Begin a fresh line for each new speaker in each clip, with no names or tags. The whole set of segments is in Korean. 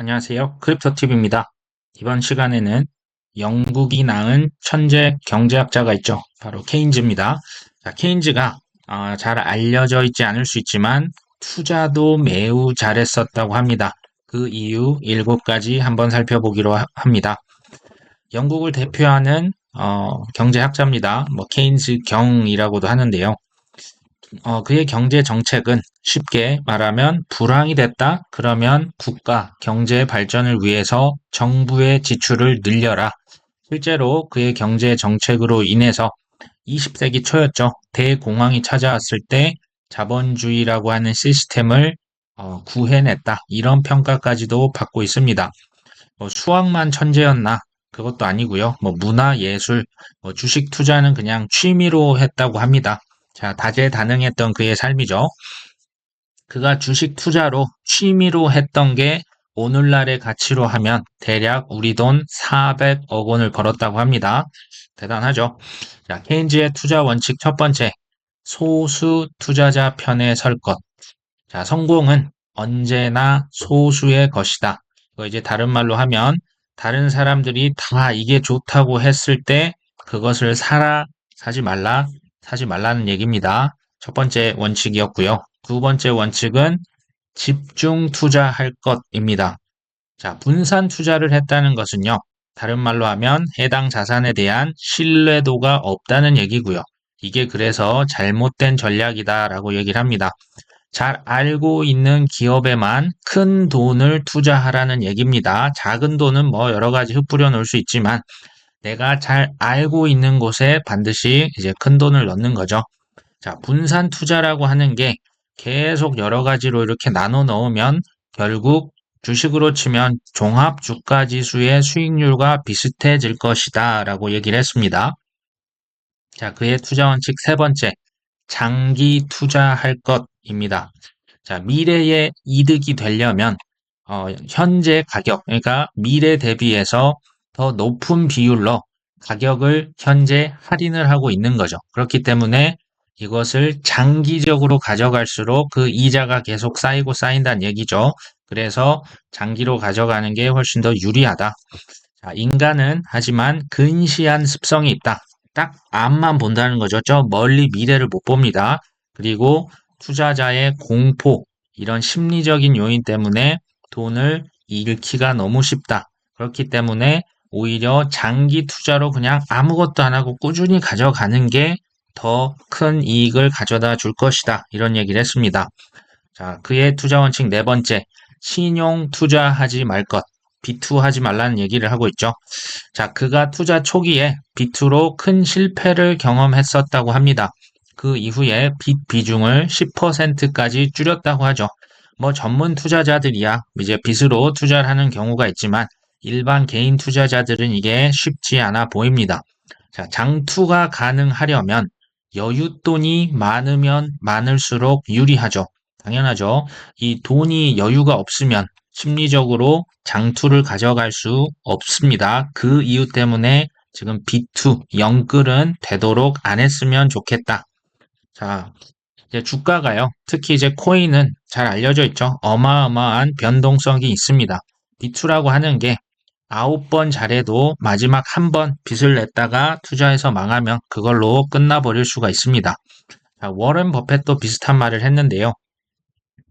안녕하세요. 크립토팁입니다. 이번 시간에는 영국이 낳은 천재 경제학자가 있죠. 바로 케인즈입니다. 자, 케인즈가 잘 알려져 있지 않을 수 있지만 투자도 매우 잘했었다고 합니다. 그 이유 7가지 한번 살펴보기로 합니다. 영국을 대표하는 경제학자입니다. 뭐 케인즈 경이라고도 하는데요. 그의 경제 정책은 쉽게 말하면 불황이 됐다? 그러면 국가, 경제 발전을 위해서 정부의 지출을 늘려라. 실제로 그의 경제 정책으로 인해서 20세기 초였죠. 대공황이 찾아왔을 때 자본주의라고 하는 시스템을 구해냈다. 이런 평가까지도 받고 있습니다. 수학만 천재였나? 그것도 아니고요. 문화, 예술, 주식 투자는 그냥 취미로 했다고 합니다. 자, 다재다능했던 그의 삶이죠. 그가 주식 투자로 취미로 했던 게 오늘날의 가치로 하면 대략 우리 돈 400억 원을 벌었다고 합니다. 대단하죠. 자, 케인즈의 투자 원칙 첫 번째, 소수 투자자 편에 설 것. 자, 성공은 언제나 소수의 것이다. 이거 이제 다른 말로 하면 다른 사람들이 다 이게 좋다고 했을 때 그것을 사지 말라, 사지 말라는 얘기입니다. 첫 번째 원칙이었고요. 두 번째 원칙은 집중 투자할 것입니다. 자, 분산 투자를 했다는 것은요. 다른 말로 하면 해당 자산에 대한 신뢰도가 없다는 얘기고요. 이게 그래서 잘못된 전략이다라고 얘기를 합니다. 잘 알고 있는 기업에만 큰 돈을 투자하라는 얘기입니다. 작은 돈은 여러 가지 흩뿌려 놓을 수 있지만 내가 잘 알고 있는 곳에 반드시 이제 큰 돈을 넣는 거죠. 자, 분산 투자라고 하는 게 계속 여러 가지로 이렇게 나눠 넣으면 결국 주식으로 치면 종합 주가 지수의 수익률과 비슷해질 것이다 라고 얘기를 했습니다. 자, 그의 투자 원칙 세 번째, 장기 투자할 것입니다. 자, 미래의 이득이 되려면 현재 가격, 그러니까 미래 대비해서 더 높은 비율로 가격을 현재 할인을 하고 있는 거죠. 그렇기 때문에 이것을 장기적으로 가져갈수록 그 이자가 계속 쌓이고 쌓인다는 얘기죠. 그래서 장기로 가져가는 게 훨씬 더 유리하다. 자, 인간은 하지만 근시한 습성이 있다. 딱 앞만 본다는 거죠. 저 멀리 미래를 못 봅니다. 그리고 투자자의 공포, 이런 심리적인 요인 때문에 돈을 잃기가 너무 쉽다. 그렇기 때문에 오히려 장기 투자로 그냥 아무것도 안 하고 꾸준히 가져가는 게 더 큰 이익을 가져다 줄 것이다. 이런 얘기를 했습니다. 자, 그의 투자 원칙 네 번째, 신용 투자하지 말 것. 비투하지 말라는 얘기를 하고 있죠. 자, 그가 투자 초기에 비투로 큰 실패를 경험했었다고 합니다. 그 이후에 빚 비중을 10%까지 줄였다고 하죠. 전문 투자자들이야 이제 빚으로 투자를 하는 경우가 있지만 일반 개인 투자자들은 이게 쉽지 않아 보입니다. 자, 장투가 가능하려면 여윳돈이 많으면 많을수록 유리하죠. 당연하죠. 이 돈이 여유가 없으면 심리적으로 장투를 가져갈 수 없습니다. 그 이유 때문에 지금 B2, 영끌은 되도록 안 했으면 좋겠다. 자, 이제 주가가요. 특히 이제 코인은 잘 알려져 있죠. 어마어마한 변동성이 있습니다. B2라고 하는 게 9번 잘해도 마지막 한 번 빚을 냈다가 투자해서 망하면 그걸로 끝나버릴 수가 있습니다. 자, 워렌 버펫도 비슷한 말을 했는데요.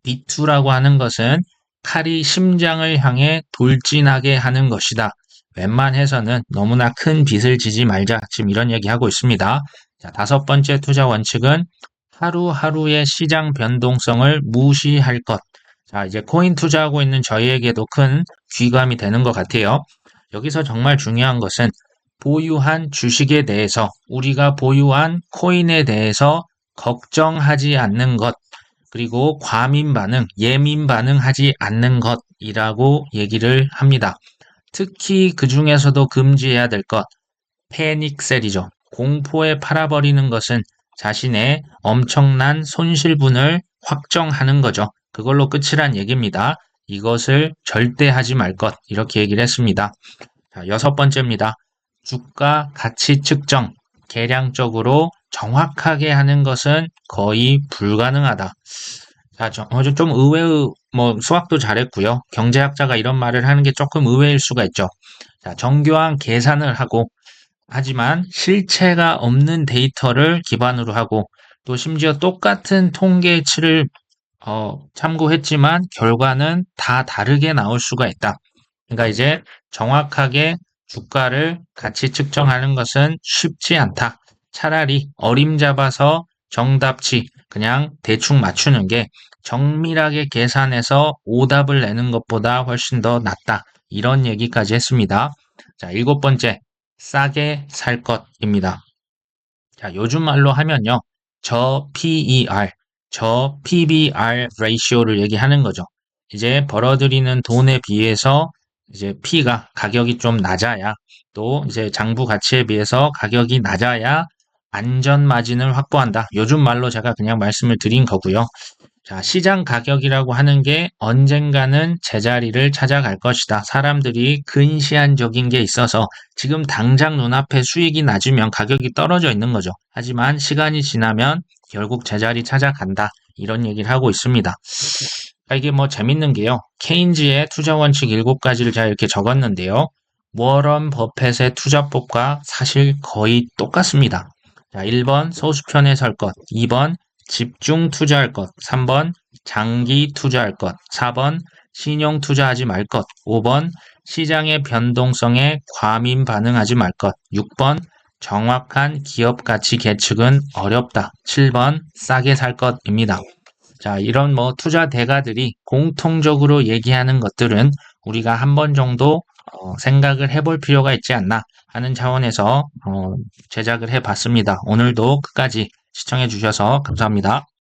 B2라고 하는 것은 칼이 심장을 향해 돌진하게 하는 것이다. 웬만해서는 너무나 큰 빚을 지지 말자. 지금 이런 얘기하고 있습니다. 자, 다섯 번째 투자 원칙은 하루하루의 시장 변동성을 무시할 것. 자, 이제 코인 투자하고 있는 저희에게도 큰 귀감이 되는 것 같아요. 여기서 정말 중요한 것은 보유한 주식에 대해서 우리가 보유한 코인에 대해서 걱정하지 않는 것. 그리고 과민 반응, 예민 반응하지 않는 것이라고 얘기를 합니다. 특히 그 중에서도 금지해야 될 것, 패닉셀이죠. 공포에 팔아버리는 것은 자신의 엄청난 손실분을 확정하는 거죠. 그걸로 끝이란 얘기입니다. 이것을 절대 하지 말 것, 이렇게 얘기를 했습니다. 자, 여섯 번째입니다. 주가 가치 측정, 계량적으로 정확하게 하는 것은 거의 불가능하다. 자, 좀 의외의 뭐 수학도 잘했고요. 경제학자가 이런 말을 하는 게 조금 의외일 수가 있죠. 자, 정교한 계산을 하고 하지만 실체가 없는 데이터를 기반으로 하고 또 심지어 똑같은 통계치를 참고했지만 결과는 다 다르게 나올 수가 있다. 그러니까 이제 정확하게 주가를 같이 측정하는 것은 쉽지 않다. 차라리 어림잡아서 정답치 그냥 대충 맞추는 게 정밀하게 계산해서 오답을 내는 것보다 훨씬 더 낫다. 이런 얘기까지 했습니다. 자, 일곱 번째, 싸게 살 것입니다. 자, 요즘 말로 하면요. 저 PER, 저 PBR 레이시오를 얘기하는 거죠. 이제 벌어들이는 돈에 비해서 이제 P가 가격이 좀 낮아야 또 이제 장부 가치에 비해서 가격이 낮아야 안전 마진을 확보한다. 요즘 말로 제가 그냥 말씀을 드린 거고요. 자, 시장 가격이라고 하는 게 언젠가는 제자리를 찾아갈 것이다. 사람들이 근시안적인 게 있어서 지금 당장 눈앞에 수익이 낮으면 가격이 떨어져 있는 거죠. 하지만 시간이 지나면 결국 제자리 찾아간다. 이런 얘기를 하고 있습니다. 이게 뭐 재밌는 게요. 케인즈의 투자 원칙 7가지를 제가 이렇게 적었는데요. 워런 버펫의 투자법과 사실 거의 똑같습니다. 자, 1번 소수편에 설 것, 2번 집중 투자할 것, 3번 장기 투자할 것, 4번 신용 투자하지 말 것, 5번 시장의 변동성에 과민 반응하지 말 것, 6번 정확한 기업 가치 계측은 어렵다, 7번 싸게 살 것입니다. 자, 이런 뭐 투자 대가들이 공통적으로 얘기하는 것들은 우리가 한 번 정도 생각을 해볼 필요가 있지 않나 하는 차원에서 제작을 해봤습니다. 오늘도 끝까지 시청해 주셔서 감사합니다.